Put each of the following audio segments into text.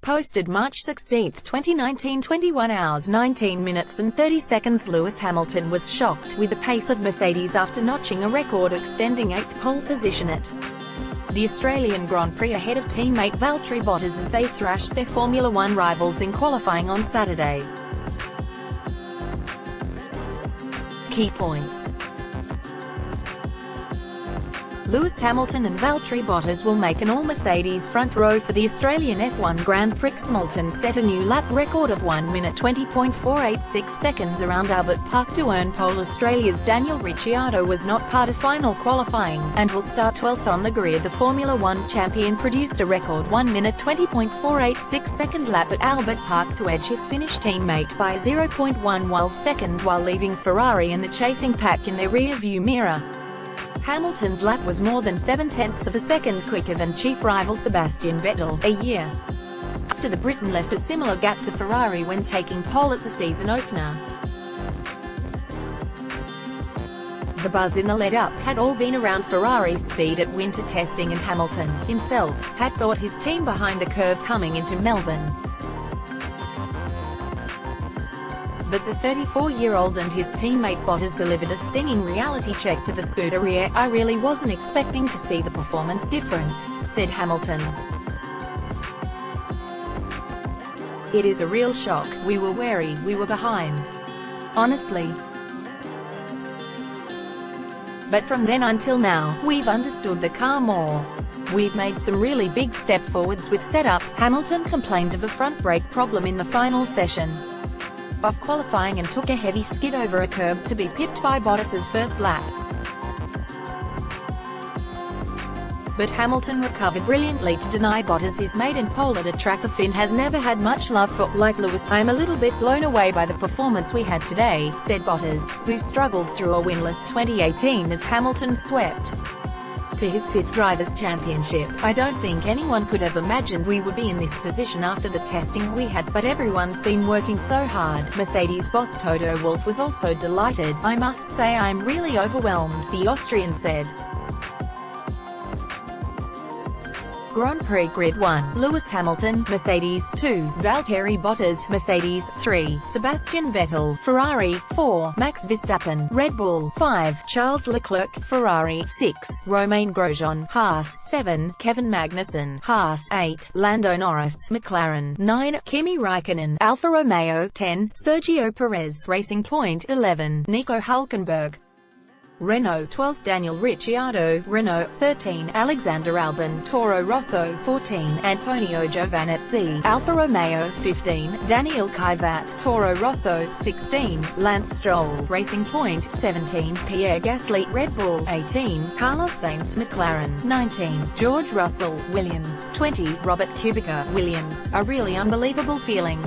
posted March 16, 2019, 21 hours 19 minutes and 30 seconds. Lewis Hamilton was shocked with the pace of Mercedes after notching a record extending 8th pole position at the Australian Grand Prix ahead of teammate Valtteri Bottas as they thrashed their Formula One rivals in qualifying on Saturday. Key points: Lewis Hamilton and Valtteri Bottas will make an all-Mercedes front row for the Australian F1 Grand Prix. Hamilton set a new lap record of 1 minute 20.486 seconds around Albert Park to earn pole. Australia's Daniel Ricciardo was not part of final qualifying, and will start 12th on the grid. The Formula One champion produced a record 1 minute 20.486 second lap at Albert Park to edge his Finnish teammate by 0.11 seconds while leaving Ferrari and the chasing pack in their rear-view mirror. Hamilton's lap was more than 0.7 of a second quicker than chief rival Sebastian Vettel, a year after the Briton left a similar gap to Ferrari when taking pole at the season opener. The buzz in the lead-up had all been around Ferrari's speed at winter testing, and Hamilton, himself, had thought his team behind the curve coming into Melbourne. But the 34-year-old and his teammate Bottas delivered a stinging reality check to the Scuderia. "I really wasn't expecting to see the performance difference," said Hamilton. "It is a real shock. We were wary, we were behind. Honestly. But from then until now, we've understood the car more. We've made some really big step forwards with setup." Hamilton complained of a front brake problem in the final session of qualifying and took a heavy skid over a curb to be pipped by Bottas's first lap. But Hamilton recovered brilliantly to deny Bottas his maiden pole at a track the Finn has never had much love for. "Like Lewis, I'm a little bit blown away by the performance we had today," said Bottas, who struggled through a winless 2018 as Hamilton swept to his 5th Drivers' Championship. "I don't think anyone could have imagined we would be in this position after the testing we had, but everyone's been working so hard." Mercedes boss Toto Wolff was also delighted. "I must say I'm really overwhelmed," the Austrian said. Grand Prix Grid 1, Lewis Hamilton, Mercedes, 2, Valtteri Bottas, Mercedes, 3, Sebastian Vettel, Ferrari, 4, Max Verstappen, Red Bull, 5, Charles Leclerc, Ferrari, 6, Romain Grosjean, Haas, 7, Kevin Magnussen, Haas, 8, Lando Norris, McLaren, 9, Kimi Raikkonen, Alfa Romeo, 10, Sergio Perez, Racing Point, 11, Nico Hülkenberg, Renault, 12, Daniel Ricciardo, Renault, 13, Alexander Albon, Toro Rosso, 14, Antonio Giovinazzi, Alfa Romeo, 15, Daniel Kvyat, Toro Rosso, 16, Lance Stroll, Racing Point, 17, Pierre Gasly, Red Bull, 18, Carlos Sainz, McLaren, 19, George Russell, Williams, 20, Robert Kubica, Williams. "A really unbelievable feeling.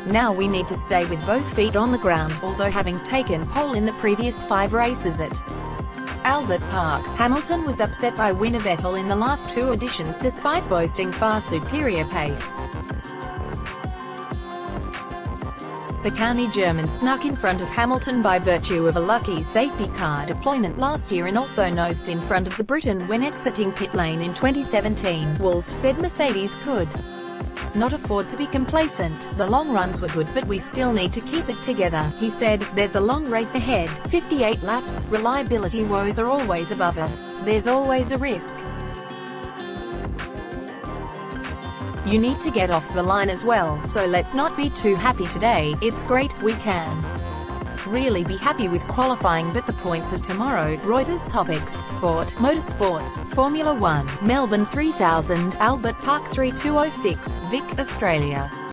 Now we need to stay with both feet on the ground." Although having taken pole in the previous 5 races at Albert Park, Hamilton was upset by winner Vettel in the last 2 editions despite boasting far superior pace. The County German snuck in front of Hamilton by virtue of a lucky safety car deployment last year and also nosed in front of the Briton when exiting pit lane in 2017. Wolff said Mercedes could not afford to be complacent. "The long runs were good, but we still need to keep it together," he said. "There's a long race ahead, 58 laps, reliability woes are always above us, there's always a risk. You need to get off the line as well, so let's not be too happy today. It's great, we can really be happy with qualifying, but the points of tomorrow." Reuters Topics, Sport, Motorsports, Formula One, Melbourne 3000, Albert Park 3206, Vic, Australia.